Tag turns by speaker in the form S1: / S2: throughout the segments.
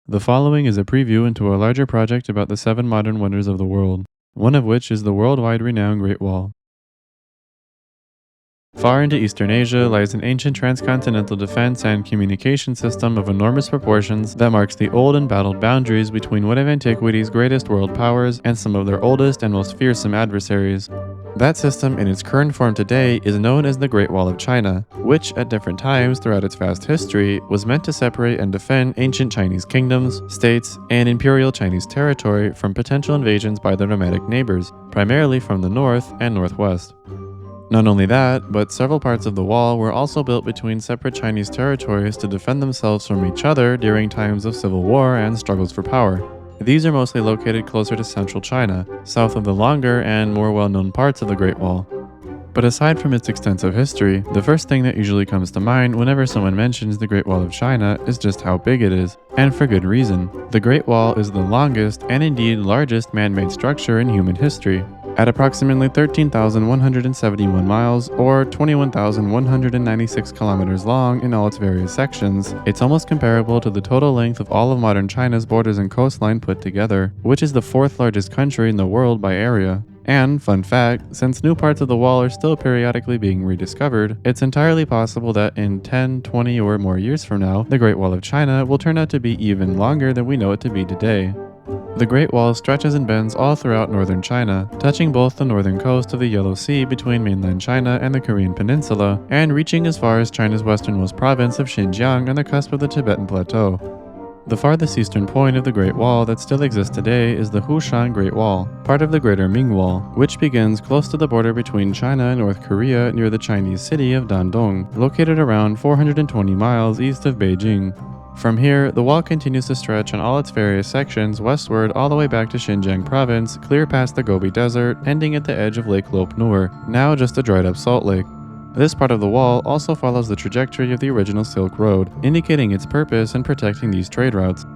S1: The following is a preview into a larger project about the 7 modern wonders of the world, one of which is the worldwide renowned Great Wall. Far into Eastern Asia lies an ancient transcontinental defense and communication system of enormous proportions that marks the old and battled boundaries between one of antiquity's greatest world powers and some of their oldest and most fearsome adversaries. That system in its current form today is known as the Great Wall of China, which at different times throughout its vast history was meant to separate and defend ancient Chinese kingdoms, states, and imperial Chinese territory from potential invasions by their nomadic neighbors, primarily from the north and northwest. Not only that, but several parts of the wall were also built between separate Chinese territories to defend themselves from each other during times of civil war and struggles for power. These are mostly located closer to central China, south of the longer and more well-known parts of the Great Wall. But aside from its extensive history, the first thing that usually comes to mind whenever someone mentions the Great Wall of China is just how big it is, and for good reason. The Great Wall is the longest and indeed largest man-made structure in human history. At approximately 13,171 miles, or 21,196 kilometers long in all its various sections, it's almost comparable to the total length of all of modern China's borders and coastline put together, which is the 4th largest country in the world by area. And, fun fact, since new parts of the wall are still periodically being rediscovered, it's entirely possible that in 10, 20, or more years from now, the Great Wall of China will turn out to be even longer than we know it to be today. The Great Wall stretches and bends all throughout northern China, touching both the northern coast of the Yellow Sea between mainland China and the Korean Peninsula, and reaching as far as China's westernmost province of Xinjiang on the cusp of the Tibetan Plateau. The farthest eastern point of the Great Wall that still exists today is the Hushan Great Wall, part of the Greater Ming Wall, which begins close to the border between China and North Korea near the Chinese city of Dandong, located around 420 miles east of Beijing. From here, the wall continues to stretch on all its various sections westward all the way back to Xinjiang province, clear past the Gobi Desert, ending at the edge of Lake Lop Nur, now just a dried up salt lake. This part of the wall also follows the trajectory of the original Silk Road, indicating its purpose in protecting these trade routes.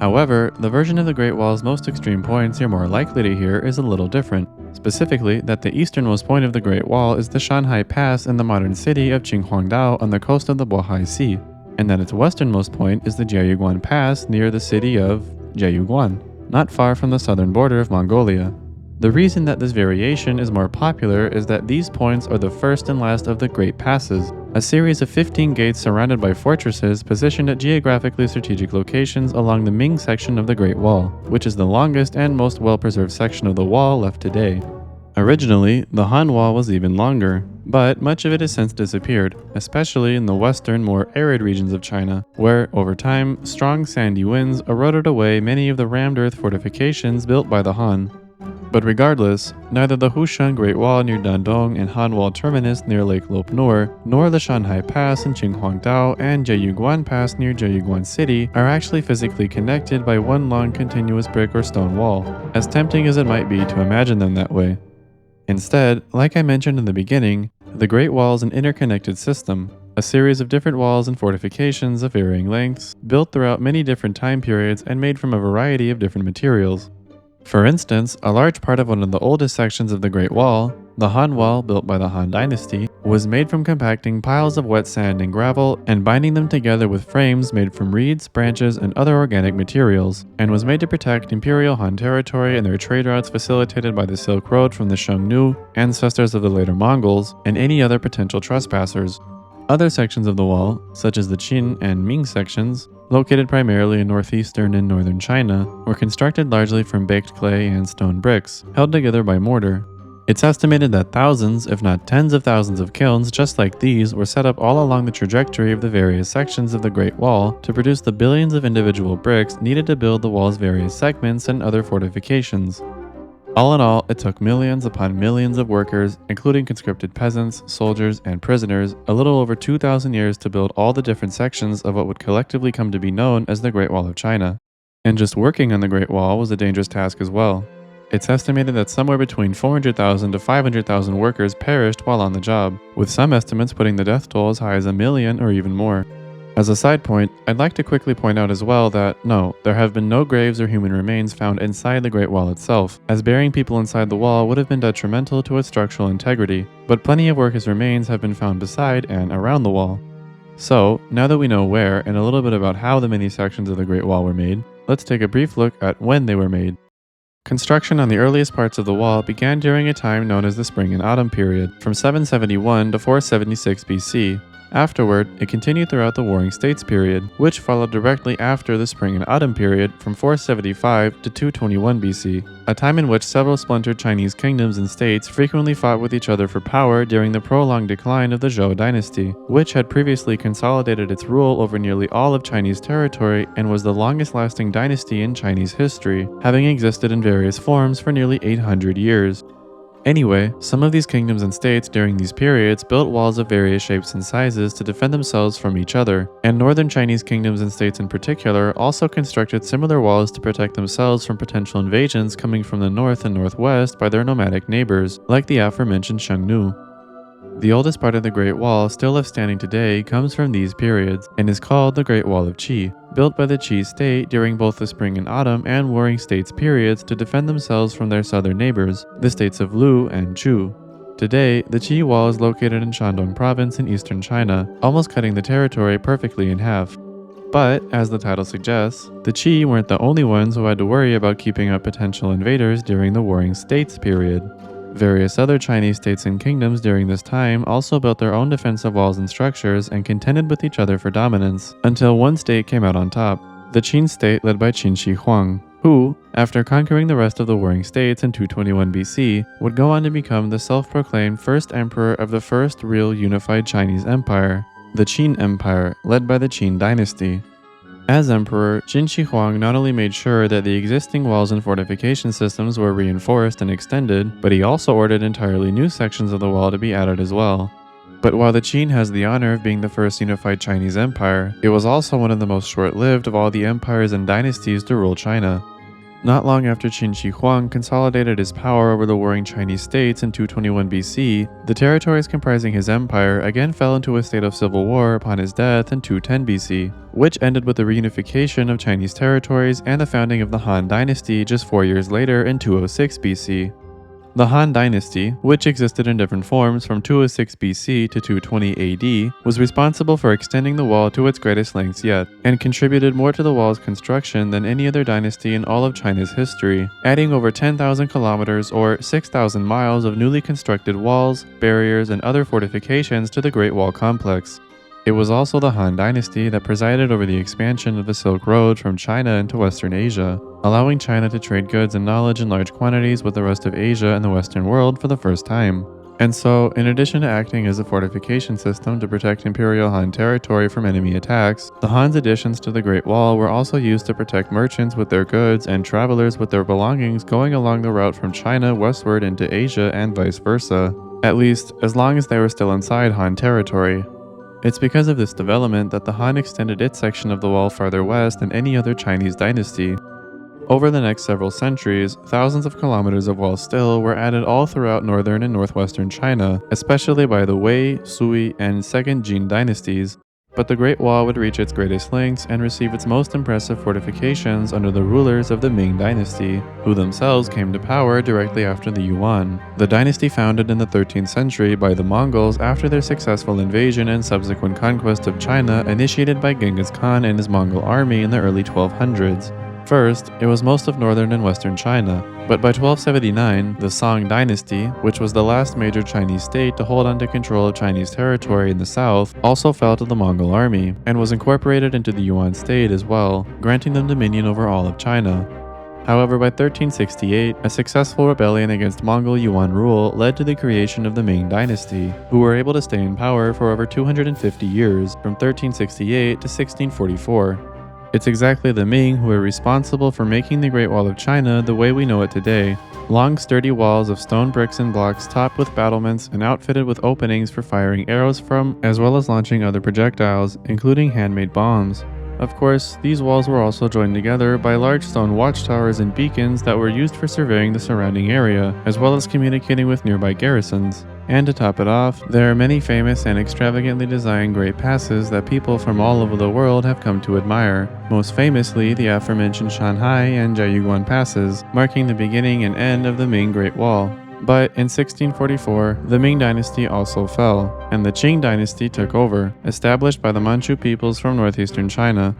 S1: However, the version of the Great Wall's most extreme points you're more likely to hear is a little different, specifically that the easternmost point of the Great Wall is the Shanhai Pass in the modern city of Qinghuangdao on the coast of the Bohai Sea, and that its westernmost point is the Jiayuguan Pass near the city of Jiayuguan, not far from the southern border of Mongolia. The reason that this variation is more popular is that these points are the first and last of the Great Passes, a series of 15 gates surrounded by fortresses positioned at geographically strategic locations along the Ming section of the Great Wall, which is the longest and most well-preserved section of the wall left today. Originally, the Han Wall was even longer, but much of it has since disappeared, especially in the western, more arid regions of China, where, over time, strong sandy winds eroded away many of the rammed earth fortifications built by the Han. But regardless, neither the Hushan Great Wall near Dandong and Han Wall terminus near Lake Lop Nur, nor the Shanhai Pass in Qinghuangdao and Jiayuguan Pass near Jiayuguan City are actually physically connected by one long continuous brick or stone wall, as tempting as it might be to imagine them that way. Instead, like I mentioned in the beginning, the Great Wall is an interconnected system, a series of different walls and fortifications of varying lengths, built throughout many different time periods and made from a variety of different materials. For instance, a large part of one of the oldest sections of the Great Wall, the Han Wall built by the Han Dynasty, was made from compacting piles of wet sand and gravel and binding them together with frames made from reeds, branches, and other organic materials, and was made to protect Imperial Han territory and their trade routes facilitated by the Silk Road from the Xiongnu, ancestors of the later Mongols, and any other potential trespassers. Other sections of the wall, such as the Qin and Ming sections, located primarily in northeastern and northern China, were constructed largely from baked clay and stone bricks, held together by mortar. It's estimated that thousands, if not tens of thousands of kilns just like these were set up all along the trajectory of the various sections of the Great Wall to produce the billions of individual bricks needed to build the wall's various segments and other fortifications. All in all, it took millions upon millions of workers, including conscripted peasants, soldiers, and prisoners, a little over 2,000 years to build all the different sections of what would collectively come to be known as the Great Wall of China. And just working on the Great Wall was a dangerous task as well. It's estimated that somewhere between 400,000 to 500,000 workers perished while on the job, with some estimates putting the death toll as high as 1 million or even more. As a side point, I'd like to quickly point out as well that, no, there have been no graves or human remains found inside the Great Wall itself, as burying people inside the wall would have been detrimental to its structural integrity, but plenty of workers' remains have been found beside and around the wall. So, now that we know where and a little bit about how the many sections of the Great Wall were made, let's take a brief look at when they were made. Construction on the earliest parts of the wall began during a time known as the Spring and Autumn period, from 771 to 476 BC. Afterward, it continued throughout the Warring States period, which followed directly after the Spring and Autumn period from 475 to 221 BC, a time in which several splintered Chinese kingdoms and states frequently fought with each other for power during the prolonged decline of the Zhou dynasty, which had previously consolidated its rule over nearly all of Chinese territory and was the longest-lasting dynasty in Chinese history, having existed in various forms for nearly 800 years. Anyway, some of these kingdoms and states during these periods built walls of various shapes and sizes to defend themselves from each other, and northern Chinese kingdoms and states in particular also constructed similar walls to protect themselves from potential invasions coming from the north and northwest by their nomadic neighbors, like the aforementioned Shangnu. The oldest part of the Great Wall still left standing today comes from these periods, and is called the Great Wall of Qi, built by the Qi state during both the Spring and Autumn and Warring States periods to defend themselves from their southern neighbors, the states of Lu and Chu. Today, the Qi Wall is located in Shandong province in eastern China, almost cutting the territory perfectly in half. But, as the title suggests, the Qi weren't the only ones who had to worry about keeping up potential invaders during the Warring States period. Various other Chinese states and kingdoms during this time also built their own defensive walls and structures and contended with each other for dominance, until one state came out on top, the Qin state led by Qin Shi Huang, who, after conquering the rest of the warring states in 221 BC, would go on to become the self-proclaimed first emperor of the first real unified Chinese empire, the Qin Empire, led by the Qin dynasty. As emperor, Qin Shi Huang not only made sure that the existing walls and fortification systems were reinforced and extended, but he also ordered entirely new sections of the wall to be added as well. But while the Qin has the honor of being the first unified Chinese empire, it was also one of the most short-lived of all the empires and dynasties to rule China. Not long after Qin Shi Huang consolidated his power over the warring Chinese states in 221 BC, the territories comprising his empire again fell into a state of civil war upon his death in 210 BC, which ended with the reunification of Chinese territories and the founding of the Han Dynasty just 4 years later in 206 BC. The Han Dynasty, which existed in different forms from 206 BC to 220 AD, was responsible for extending the wall to its greatest lengths yet, and contributed more to the wall's construction than any other dynasty in all of China's history, adding over 10,000 kilometers or 6,000 miles of newly constructed walls, barriers, and other fortifications to the Great Wall complex. It was also the Han Dynasty that presided over the expansion of the Silk Road from China into Western Asia, allowing China to trade goods and knowledge in large quantities with the rest of Asia and the Western world for the first time. And so, in addition to acting as a fortification system to protect Imperial Han territory from enemy attacks, the Han's additions to the Great Wall were also used to protect merchants with their goods and travelers with their belongings going along the route from China westward into Asia and vice versa, at least as long as they were still inside Han territory. It's because of this development that the Han extended its section of the wall farther west than any other Chinese dynasty. Over the next several centuries, thousands of kilometers of wall still were added all throughout northern and northwestern China, especially by the Wei, Sui, and Second Jin dynasties. But the Great Wall would reach its greatest lengths and receive its most impressive fortifications under the rulers of the Ming dynasty, who themselves came to power directly after the Yuan, the dynasty founded in the 13th century by the Mongols after their successful invasion and subsequent conquest of China initiated by Genghis Khan and his Mongol army in the early 1200s. First, it was most of northern and western China, but by 1279, the Song dynasty, which was the last major Chinese state to hold on to control of Chinese territory in the south, also fell to the Mongol army, and was incorporated into the Yuan state as well, granting them dominion over all of China. However, by 1368, a successful rebellion against Mongol Yuan rule led to the creation of the Ming dynasty, who were able to stay in power for over 250 years, from 1368 to 1644. It's exactly the Ming who are responsible for making the Great Wall of China the way we know it today. Long, sturdy walls of stone bricks and blocks topped with battlements and outfitted with openings for firing arrows from, as well as launching other projectiles, including handmade bombs. Of course, these walls were also joined together by large stone watchtowers and beacons that were used for surveying the surrounding area, as well as communicating with nearby garrisons. And to top it off, there are many famous and extravagantly designed great passes that people from all over the world have come to admire, most famously the aforementioned Shanhai and Jiayuguan passes, marking the beginning and end of the Ming Great Wall. But in 1644, the Ming dynasty also fell, and the Qing dynasty took over, established by the Manchu peoples from northeastern China.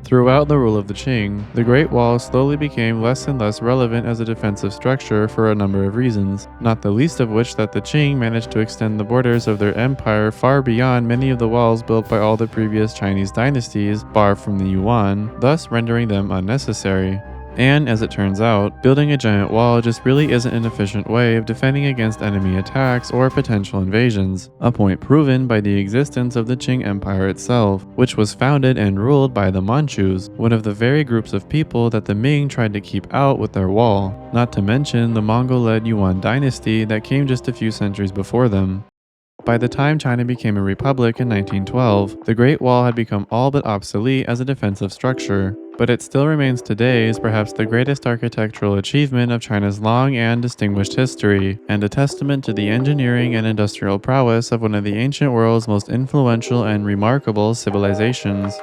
S1: Throughout the rule of the Qing, the Great Wall slowly became less and less relevant as a defensive structure for a number of reasons, not the least of which that the Qing managed to extend the borders of their empire far beyond many of the walls built by all the previous Chinese dynasties, bar from the Yuan, thus rendering them unnecessary. And as it turns out, building a giant wall just really isn't an efficient way of defending against enemy attacks or potential invasions, a point proven by the existence of the Qing Empire itself, which was founded and ruled by the Manchus, one of the very groups of people that the Ming tried to keep out with their wall, not to mention the Mongol-led Yuan dynasty that came just a few centuries before them. By the time China became a republic in 1912, the Great Wall had become all but obsolete as a defensive structure, but it still remains today as perhaps the greatest architectural achievement of China's long and distinguished history, and a testament to the engineering and industrial prowess of one of the ancient world's most influential and remarkable civilizations.